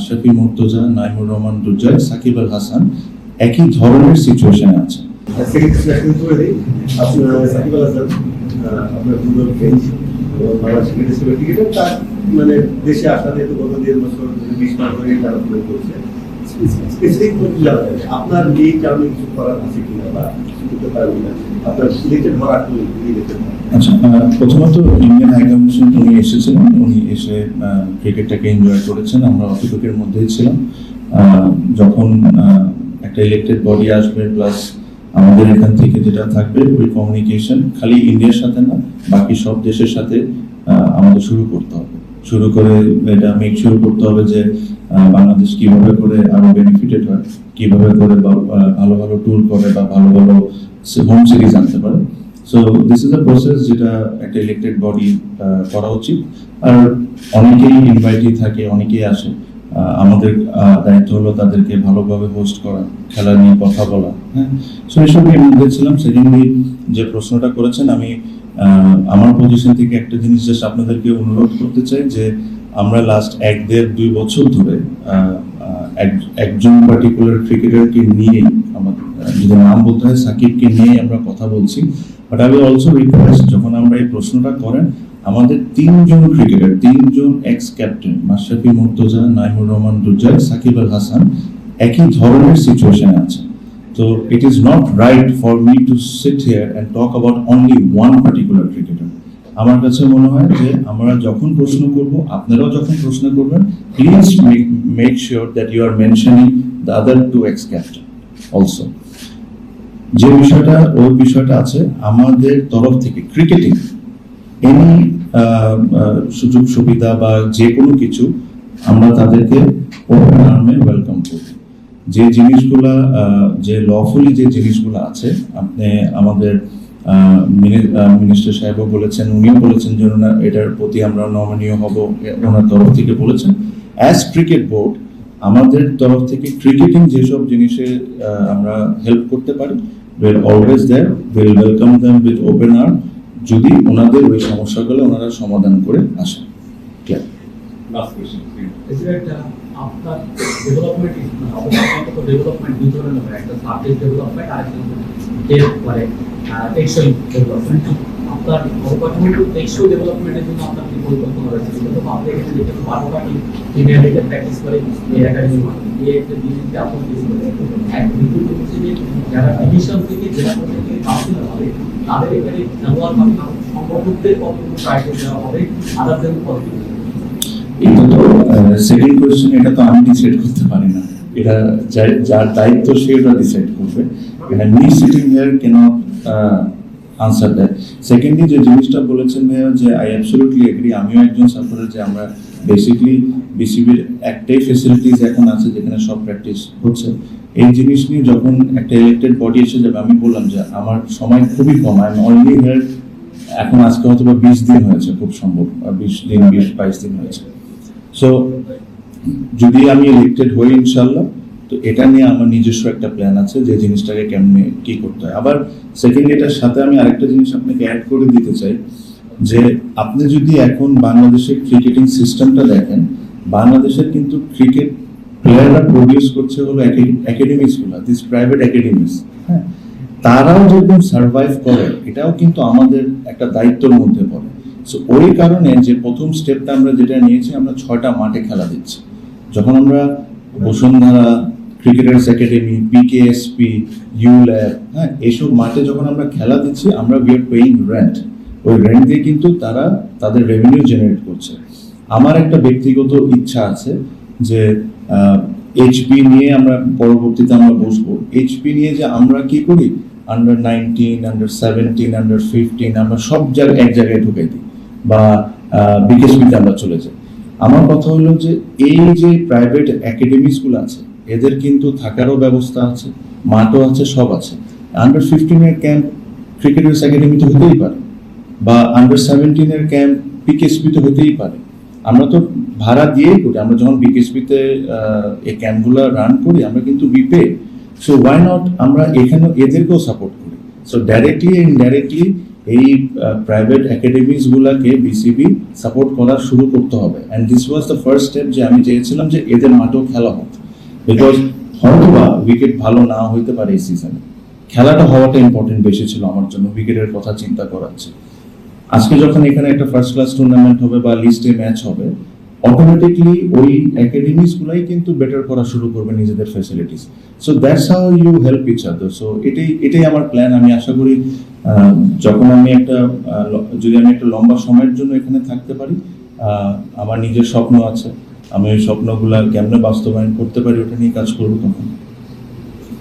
মাশরাফি মুর্তজা, নাইমুর রহমান রুজাই, সাকিব আল হাসান একই ধরনের সিচুয়েশনে আছে। সাকিব আল হাসান আপনার ফুটবল ফ্রেন্ড এবং বাংলাদেশ ক্রিকেটের তার মানে দেশে আসা নিয়ে তো গত 1.5 বছর 20 মাস ধরে তারা প্লে করছে। স্পেসিফিক আপনার এই কারণে কিছু করার আছে কিনা বা কিছু করতে পারবেন না আপনার সিলেক্টেড হওয়ার আচ্ছা, প্রথমত ইন্ডিয়ান হাই কমিশন উনি এসেছিলেন, উনি এসে ক্রিকেটটাকে এনজয় করেছেন, আমরা অতিথিকের মধ্যেই ছিলাম। যখন একটা ইলেক্টেড বডি আসবে প্লাস আমাদের এখান থেকে যেটা থাকবে ওই কমিউনিকেশন খালি ইন্ডিয়ার সাথে না, বাকি সব দেশের সাথে আমাদের শুরু করতে হবে। শুরু করে এটা মেক শিওর করতে হবে যে বাংলাদেশ কিভাবে করে আরো বেনিফিটেড হয়, কিভাবে করে ভালো ভালো ট্যুর করে বা ভালো ভালো হোম সিরিজ আনতে পারে। So this is a process যেটা একটা ইলেক্টেড বডি করা উচিত। আর অনেকেই ইনভাইটই থাকে, অনেকেই আসে, আমাদের দায়িত্ব হলো তাদেরকে ভালোভাবে হোস্ট করা, খেলা নিয়ে কথা বলা। হ্যাঁ, সো এসবের মধ্যে ছিলাম। সেকেন্ডলি যে প্রশ্নটা করেছেন, আমি আমার পজিশন থেকে একটা জিনিস জাস্ট আপনাদেরকে অনুরোধ করতে চাই যে আমরা লাস্ট 1-1.5-2 বছর ধরে একজন পার্টিকুলার ক্রিকেটারকে নিয়েই, আমাদের যদি নাম বলতে হয় সাকিবকে নিয়েই আমরা কথা বলছি। But I will also request, যখন আমরা এই প্রশ্নটা করেন, আমাদের 3জন ক্রিকেটার, 3জন এক্স ক্যাপ্টেন মাশরাফি মুর্তজা, নাইমুর রহমান রুজাই, সাকিব আল হাসান একই ধরনের সিচুয়েশনে আছে। So it is not right for me to sit here and talk about only one particular cricketer. আমার কাছে মনে হয় যে আমরা যখন প্রশ্ন করব, আপনারাও যখন প্রশ্ন করবেন, please make sure that you are mentioning the other 2 X captain also. যে বিষয়টা আছে আমাদের তরফ থেকে ক্রিকেটিং এনি সুযোগ সুবিধা বা যে কোনো কিছু আমরা তাদেরকে ওপেন আর্মে ওয়েলকাম করি। যে জিনিসগুলা যে লফুলি যে জিনিসগুলো আছে, আপনি আমাদের মিনিস্টার সাহেবও বলেছেন, উনিও বলেছেন যে এটার প্রতি আমরা নমনীয় হব, ওনার তরফ থেকে বলেছেন। অ্যাজ ক্রিকেট বোর্ড আমাদের তরফ থেকে ক্রিকেটিং যেসব জিনিসে আমরা হেল্প করতে পারি, will always there, will welcome them with open arm, যদি ওনাদের ওই সমস্যাগুলো ওনারা সমাধান করে আসেন। লাস্ট কোশ্চেন, আপনার ডেভেলপমেন্ট ডেভেলপমেন্ট দুই ধরনের হয়, একটা সাবজেক্ট ডেভেলপমেন্ট আর একটা মানে টেকসই ডেভেলপমেন্ট। আপনার অবকাঠামোগত টেকসই ডেভেলপমেন্টের জন্য আপনার কি পরিকল্পনা রয়েছে? কিন্তু আপনি এখানে দেখেন 12টা প্রিমিয়ার লিগে প্র্যাকটিস করে এই একাডেমি এই একটা ডিভিশনকে আপনি কিছু করে এক বিপুল হিসেবে যারা ডিভিশন থেকে জেলা পর্যায়ে কাউন্সিলর হবে তাদের এখানে খেলোয়াড় মানে সংগঠকদের কতটুকু ট্রাই দেওয়া হবে, আদারদের কতটুকু? এটা তো সেকেন্ড কোয়েশ্চেন, এটা তো আমি ডিসাইড করতে পারি না, এটা যার দায়িত্ব সে এটা ডিসাইড করবে। এটা me sitting here can't answer that. Secondly যে জিনিসটা বলেছেন ভাইয়া, যে আই অ্যাবসলিউটলি এগ্রি, আমিও একজন সাপোর্টার যে আমরা বেসিকলি বিসিবির একটাই ফেসিলিটিস এখন আছে যেখানে সব প্র্যাকটিস হচ্ছে। এই জিনিস নিয়ে যখন একটা ইলেক্টেড বডি এসে যাবে, আমি বললাম যে আমার সময় খুবই কম, আই এম অনলি হিয়ার এখন আজকে হয়তো বা 20 দিন হয়েছে, খুব সম্ভব 20 দিন 22 দিন হয়েছে। সো যদি আমি ইলেক্টেড হই ইনশাল্লাহ, তো এটা নিয়ে আমার নিজস্ব একটা প্ল্যান আছে যে জিনিসটাকে কেমনে কি করতে হয়। আবার সেকেন্ড এটার সাথে আমি আরেকটা জিনিস আপনাকে অ্যাড করে দিতে চাই, যে আপনি যদি এখন বাংলাদেশের ক্রিকেটিং সিস্টেমটা দেখেন, বাংলাদেশের কিন্তু ক্রিকেট প্লেয়াররা প্রডিউস করছে হলো একাডেমিসগুলো, দিস প্রাইভেট একাডেমিস। হ্যাঁ, তারাও যেরকম সার্ভাইভ করে, এটাও কিন্তু আমাদের একটা দায়িত্বের মধ্যে পড়ে। সো ওই কারণে যে প্রথম স্টেপটা আমরা যেটা নিয়েছি, আমরা 6টা মাঠে খেলা দিচ্ছি। যখন আমরা বসুন্ধরা, ক্রিকেটার্স একাডেমি, পিকেএসপি, ইউল্যাব, হ্যাঁ, এইসব মাঠে যখন আমরা খেলা দিচ্ছি, আমরা উই আর পেইং রেন্ট। ওই রেন্ট দিয়ে কিন্তু তারা তাদের রেভিনিউ জেনারেট করছে। আমার একটা ব্যক্তিগত ইচ্ছা আছে যে এইচপি নিয়ে আমরা পরবর্তীতে আমরা বসবো। এইচপি নিয়ে যে আমরা কি করি, আন্ডার 19, আন্ডার 17, আন্ডার 15 আমরা সব জায়গায় এক জায়গায় ঢুকে দিই, বা বিকেএসপিতে আমরা চলে যাই। আমার কথা হলো যে এই যে প্রাইভেট একাডেমিসগুলো আছে, এদের কিন্তু থাকারও ব্যবস্থা আছে, মাঠও আছে, সব আছে। আন্ডার 15 ক্যাম্প ক্রিকেটার্স একাডেমিতে হতেই পারে, বা আন্ডার 17 ক্যাম্প পিকেএসপিতে হতেই পারে। আমরা তো ভাড়া দিয়েই করি, আমরা যখন বিকেএসপিতে এই ক্যাম্পগুলো রান করি, আমরা কিন্তু বিপে। সো ওয়াই নট আমরা এখানে এদেরকেও সাপোর্ট করি। সো ডাইরেক্টলি ইনডাইরেক্টলি এই প্রাইভেট একাডেমিজ গুলাকে বিসিবি সাপোর্ট করা শুরু করতে হবে, and this was the first step যে আমি চেয়েছিলাম যে এদের মাঠেও খেলা হোক, বিকজ হয়তোবা উইকেট ভালো না হইতে পারে এই সিজনে, খেলাটা হওয়াটা ইম্পর্টেন্ট বেশি ছিল আমার জন্য, উইকেটের কথা চিন্তা করাচ্ছে। আজকে যখন এখানে একটা ফার্স্ট ক্লাস টুর্নামেন্ট হবে বা লিস্টে ম্যাচ হবে, অটোমেটিকলি ওই একাডেমিজ গুলাই কিন্তু বেটার করা শুরু করবে নিজেদের facilities. So that's how you help each other. So এটাই আমার প্ল্যান। আমি আশা করি যখন আমি যদি আমি একটা লম্বা সময়ের জন্য এখানে থাকতে পারি, আমার নিজের স্বপ্ন আছে, আমি ওই স্বপ্নগুলা কেমনে বাস্তবায়ন করতে পারি ওটা নিয়ে কাজ করবো তখন।